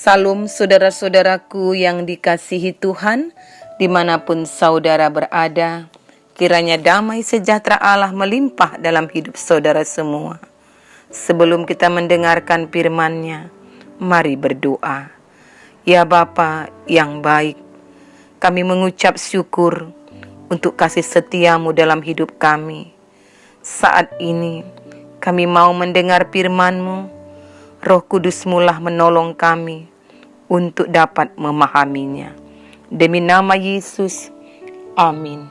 Salam saudara-saudaraku yang dikasihi Tuhan, dimanapun saudara berada, kiranya damai sejahtera Allah melimpah dalam hidup saudara semua. Sebelum kita mendengarkan firman-Nya, mari berdoa. Ya Bapa yang baik, kami mengucap syukur untuk kasih setia-Mu dalam hidup kami. Saat ini kami mau mendengar firman-Mu. Roh Kudus-Mu lah menolong kami untuk dapat memahaminya. Demi nama Yesus, amin.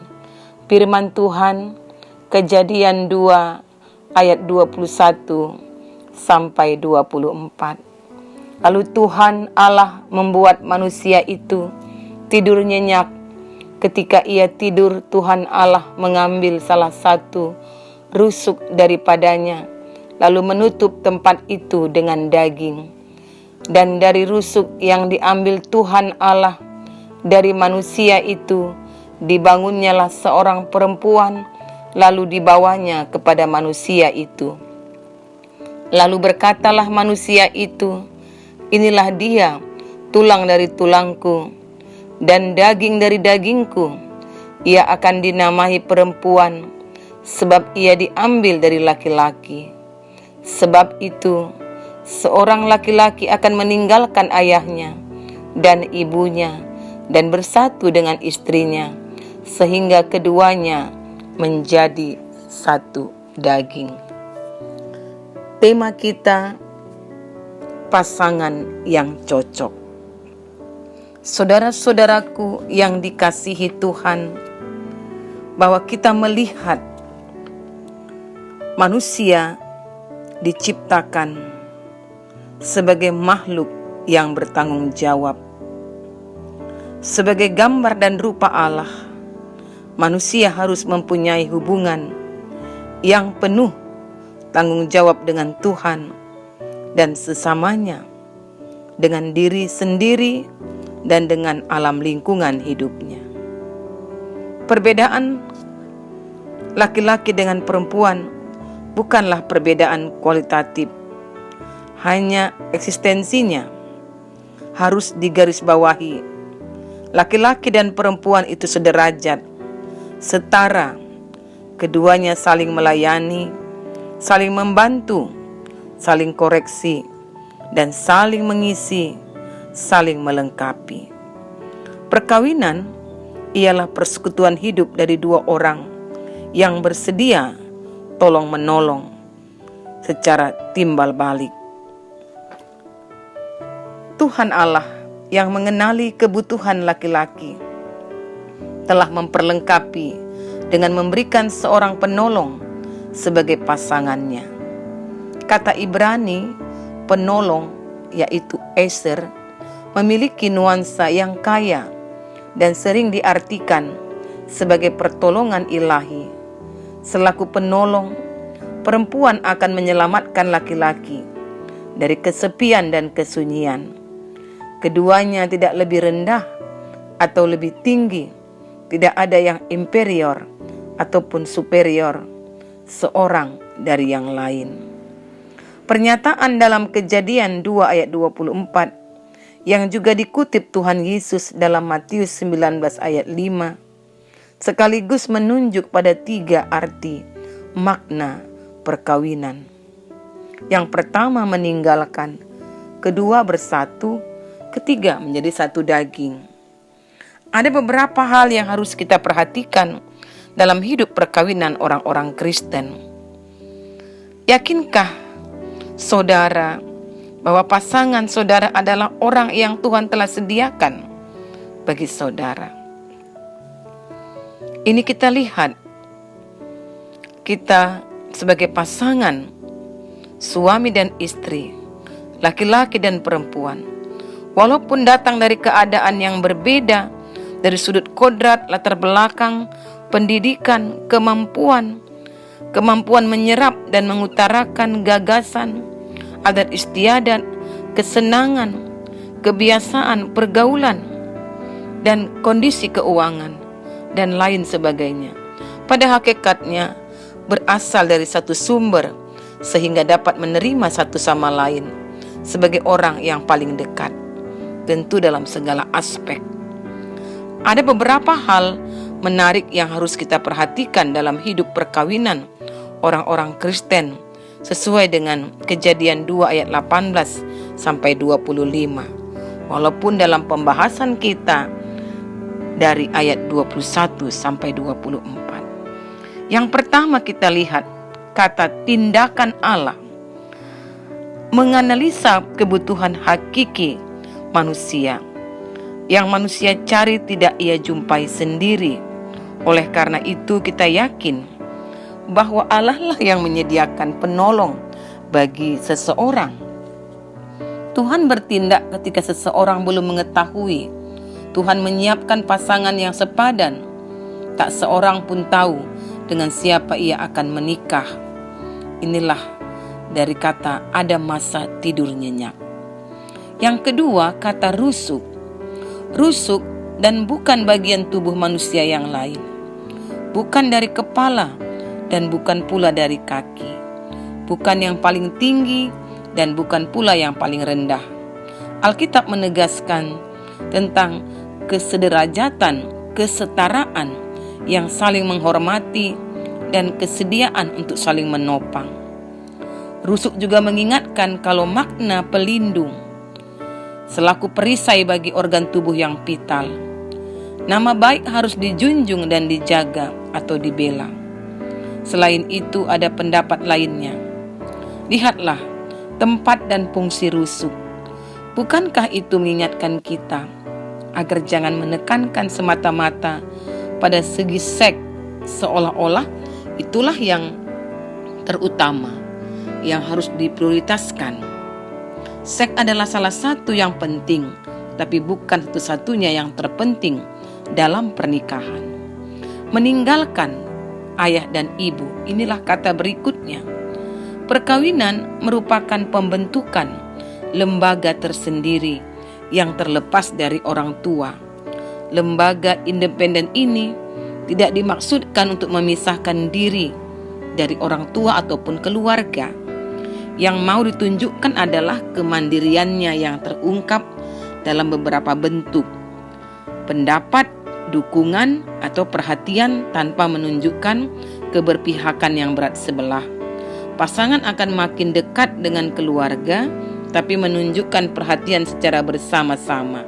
Firman Tuhan, Kejadian 2 ayat 21 sampai 24. Lalu Tuhan Allah membuat manusia itu tidur nyenyak. Ketika ia tidur, Tuhan Allah mengambil salah satu rusuk daripadanya, lalu menutup tempat itu dengan daging. Dan dari rusuk yang diambil Tuhan Allah dari manusia itu, dibangunnyalah seorang perempuan, lalu dibawanya kepada manusia itu. Lalu berkatalah manusia itu, inilah dia, tulang dari tulangku, dan daging dari dagingku. Ia akan dinamai perempuan, sebab ia diambil dari laki-laki. Sebab itu, seorang laki-laki akan meninggalkan ayahnya dan ibunya dan bersatu dengan istrinya, sehingga keduanya menjadi satu daging. Tema kita, pasangan yang cocok. Saudara-saudaraku yang dikasihi Tuhan, bahwa kita melihat manusia diciptakan sebagai makhluk yang bertanggung jawab. Sebagai gambar dan rupa Allah, manusia harus mempunyai hubungan yang penuh tanggung jawab dengan Tuhan dan sesamanya, dengan diri sendiri dan dengan alam lingkungan hidupnya. Perbedaan laki-laki dengan perempuan bukanlah perbedaan kualitatif, hanya eksistensinya harus digarisbawahi. Laki-laki dan perempuan itu sederajat, setara. Keduanya saling melayani, saling membantu, saling koreksi, dan saling mengisi, saling melengkapi. Perkawinan ialah persekutuan hidup dari dua orang yang bersedia tolong-menolong secara timbal balik. Tuhan Allah yang mengenali kebutuhan laki-laki telah memperlengkapi dengan memberikan seorang penolong sebagai pasangannya. Kata Ibrani, penolong, yaitu Eser, memiliki nuansa yang kaya dan sering diartikan sebagai pertolongan ilahi. Selaku penolong, perempuan akan menyelamatkan laki-laki dari kesepian dan kesunyian. Keduanya tidak lebih rendah atau lebih tinggi, tidak ada yang inferior ataupun superior seorang dari yang lain. Pernyataan dalam Kejadian 2 ayat 24 yang juga dikutip Tuhan Yesus dalam Matius 19 ayat 5 sekaligus menunjuk pada 3 arti makna perkawinan. Yang pertama meninggalkan, kedua bersatu, ketiga menjadi satu daging. Ada beberapa hal yang harus kita perhatikan dalam hidup perkawinan orang-orang Kristen. Yakinkah saudara bahwa pasangan saudara adalah orang yang Tuhan telah sediakan bagi saudara? Ini kita lihat, kita sebagai pasangan, suami dan istri, laki-laki dan perempuan, walaupun datang dari keadaan yang berbeda, dari sudut kodrat, latar belakang, pendidikan, kemampuan menyerap dan mengutarakan gagasan, adat istiadat, kesenangan, kebiasaan, pergaulan, dan kondisi keuangan, dan lain sebagainya. Pada hakikatnya berasal dari satu sumber, sehingga dapat menerima satu sama lain sebagai orang yang paling dekat. tentu dalam segala aspek. Ada beberapa hal menarik yang harus kita perhatikan dalam hidup perkawinan orang-orang Kristen sesuai dengan Kejadian 2 ayat 18 sampai 25. Walaupun dalam pembahasan kita dari ayat 21 sampai 24. Yang pertama kita lihat kata tindakan Allah menganalisa kebutuhan hakiki manusia. Yang manusia cari tidak ia jumpai sendiri. Oleh karena itu kita yakin bahwa Allah lah yang menyediakan penolong bagi seseorang. Tuhan bertindak ketika seseorang belum mengetahui. Tuhan menyiapkan pasangan yang sepadan. Tak seorang pun tahu dengan siapa ia akan menikah. Inilah dari kata ada masa tidur nyenyak. Yang kedua, kata rusuk. Rusuk dan bukan bagian tubuh manusia yang lain. Bukan dari kepala dan bukan pula dari kaki. Bukan yang paling tinggi dan bukan pula yang paling rendah. Alkitab menegaskan tentang kesederajatan, kesetaraan yang saling menghormati dan kesediaan untuk saling menopang. Rusuk juga mengingatkan kalau makna pelindung selaku perisai bagi organ tubuh yang vital. Nama baik harus dijunjung dan dijaga atau dibela. Selain itu ada pendapat lainnya. Lihatlah tempat dan fungsi rusuk. Bukankah itu mengingatkan kita agar jangan menekankan semata-mata pada segi seks, seolah-olah itulah yang terutama, yang harus diprioritaskan. Seks adalah salah satu yang penting, tapi bukan satu-satunya yang terpenting dalam pernikahan. Meninggalkan ayah dan ibu, inilah kata berikutnya. Perkawinan merupakan pembentukan lembaga tersendiri yang terlepas dari orang tua. Lembaga independen ini tidak dimaksudkan untuk memisahkan diri dari orang tua ataupun keluarga. Yang mau ditunjukkan adalah kemandiriannya yang terungkap dalam beberapa bentuk. Pendapat, dukungan, atau perhatian tanpa menunjukkan keberpihakan yang berat sebelah. Pasangan akan makin dekat dengan keluarga, tapi menunjukkan perhatian secara bersama-sama.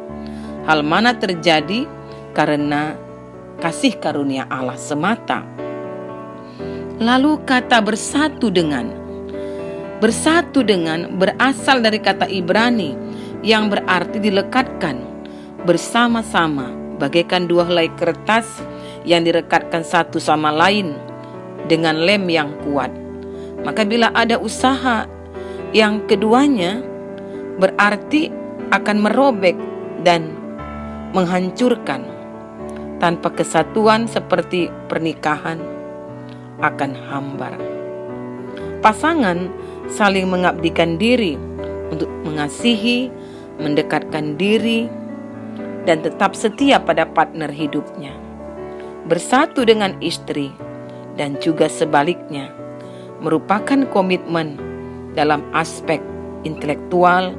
Hal mana terjadi karena kasih karunia Allah semata. Lalu kata bersatu dengan berasal dari kata Ibrani yang berarti dilekatkan bersama-sama, bagaikan dua helai kertas yang direkatkan satu sama lain dengan lem yang kuat. Maka bila ada usaha yang keduanya, berarti akan merobek dan menghancurkan. Tanpa kesatuan seperti pernikahan akan hambar. Pasangan saling mengabdikan diri untuk mengasihi, mendekatkan diri, dan tetap setia pada partner hidupnya. Bersatu dengan istri dan juga sebaliknya merupakan komitmen dalam aspek intelektual,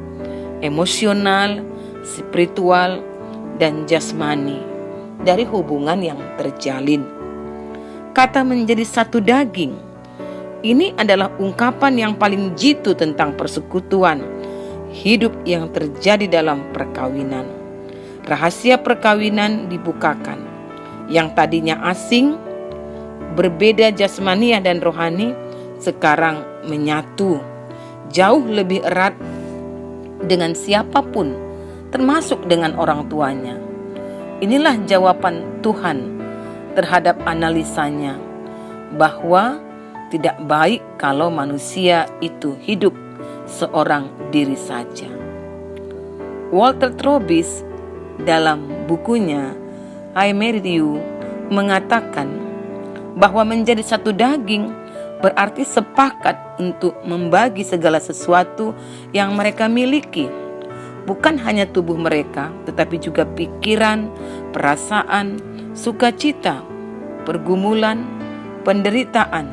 emosional, spiritual, dan jasmani dari hubungan yang terjalin. Kata menjadi satu daging, ini adalah ungkapan yang paling jitu tentang persekutuan hidup yang terjadi dalam perkawinan. Rahasia perkawinan dibukakan. Yang tadinya asing, berbeda jasmaniah dan rohani, sekarang menyatu, jauh lebih erat dengan siapapun, termasuk dengan orang tuanya. Inilah jawaban Tuhan terhadap analisanya, bahwa tidak baik kalau manusia itu hidup seorang diri saja. Walter Trobis dalam bukunya I Married You mengatakan bahwa menjadi satu daging berarti sepakat untuk membagi segala sesuatu yang mereka miliki. Bukan hanya tubuh mereka, tetapi juga pikiran, perasaan, sukacita, pergumulan, penderitaan,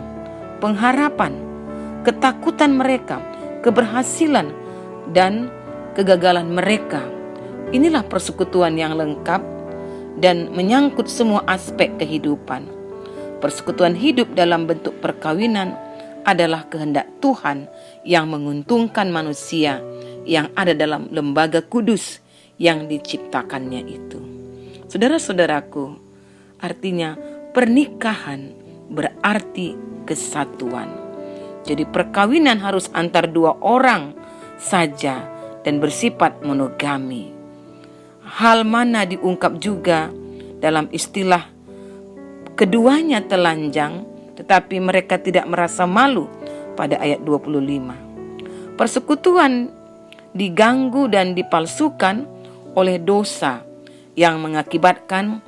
pengharapan, ketakutan mereka, keberhasilan, dan kegagalan mereka. Inilah persekutuan yang lengkap dan menyangkut semua aspek kehidupan. Persekutuan hidup dalam bentuk perkawinan adalah kehendak Tuhan yang menguntungkan manusia yang ada dalam lembaga kudus yang diciptakannya itu. Saudara-saudaraku, artinya pernikahan berarti kesatuan. Jadi perkawinan harus antar dua orang saja dan bersifat monogami. Hal mana diungkap juga dalam istilah keduanya telanjang tetapi mereka tidak merasa malu pada ayat 25. Persekutuan diganggu dan dipalsukan oleh dosa yang mengakibatkan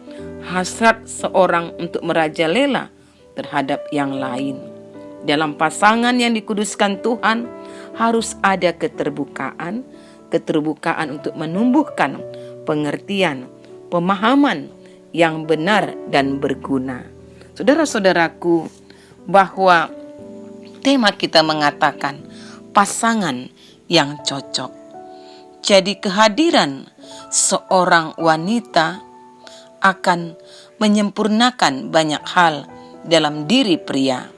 hasrat seorang untuk merajalela terhadap yang lain. Dalam pasangan yang dikuduskan Tuhan harus ada keterbukaan untuk menumbuhkan pengertian, pemahaman yang benar dan berguna. Saudara-saudaraku, bahwa tema kita mengatakan pasangan yang cocok. Jadi kehadiran seorang wanita akan menyempurnakan banyak hal dalam diri pria.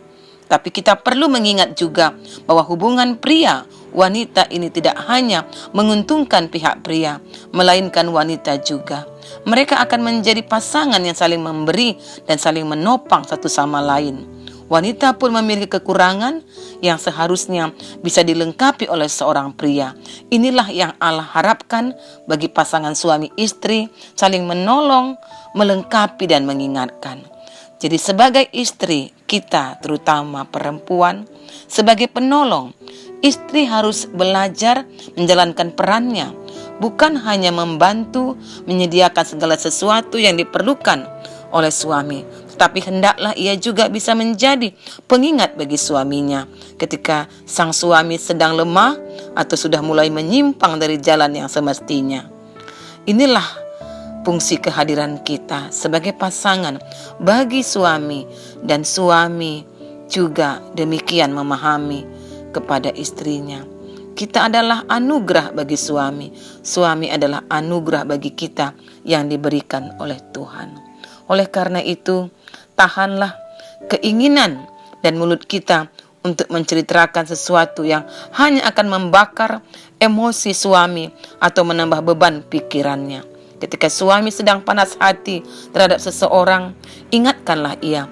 Tapi kita perlu mengingat juga bahwa hubungan pria wanita ini tidak hanya menguntungkan pihak pria, melainkan wanita juga. Mereka akan menjadi pasangan yang saling memberi dan saling menopang satu sama lain. Wanita pun memiliki kekurangan yang seharusnya bisa dilengkapi oleh seorang pria. Inilah yang Allah harapkan bagi pasangan suami istri, saling menolong, melengkapi dan mengingatkan. Jadi sebagai istri, kita terutama perempuan, sebagai penolong, istri harus belajar menjalankan perannya, bukan hanya membantu menyediakan segala sesuatu yang diperlukan oleh suami, tetapi hendaklah ia juga bisa menjadi pengingat bagi suaminya ketika sang suami sedang lemah atau sudah mulai menyimpang dari jalan yang semestinya. Inilah fungsi kehadiran kita sebagai pasangan bagi suami, dan suami juga demikian memahami kepada istrinya. Kita adalah anugerah bagi suami. Suami adalah anugerah bagi kita yang diberikan oleh Tuhan. Oleh karena itu, tahanlah keinginan dan mulut kita untuk menceritakan sesuatu yang hanya akan membakar emosi suami atau menambah beban pikirannya. Ketika suami sedang panas hati terhadap seseorang, ingatkanlah ia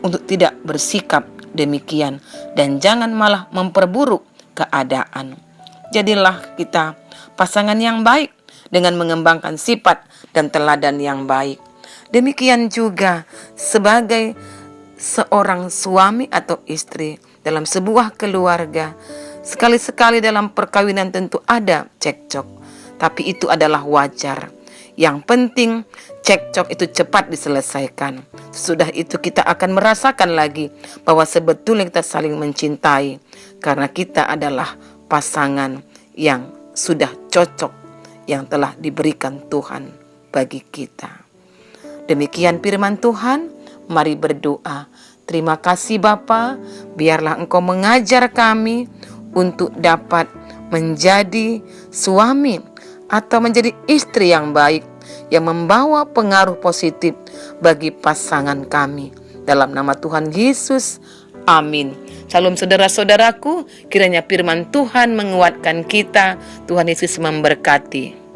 untuk tidak bersikap demikian dan jangan malah memperburuk keadaan. Jadilah kita pasangan yang baik dengan mengembangkan sifat dan teladan yang baik. Demikian juga sebagai seorang suami atau istri dalam sebuah keluarga, sekali-sekali dalam perkawinan tentu ada cekcok, tapi itu adalah wajar. Yang penting cekcok itu cepat diselesaikan. Sesudah itu kita akan merasakan lagi bahwa sebetulnya kita saling mencintai, karena kita adalah pasangan yang sudah cocok, yang telah diberikan Tuhan bagi kita. Demikian firman Tuhan, mari berdoa. Terima kasih Bapa, biarlah Engkau mengajar kami untuk dapat menjadi suami atau menjadi istri yang baik, yang membawa pengaruh positif bagi pasangan kami. Dalam nama Tuhan Yesus, amin. Salam saudara-saudaraku, kiranya firman Tuhan menguatkan kita. Tuhan Yesus memberkati.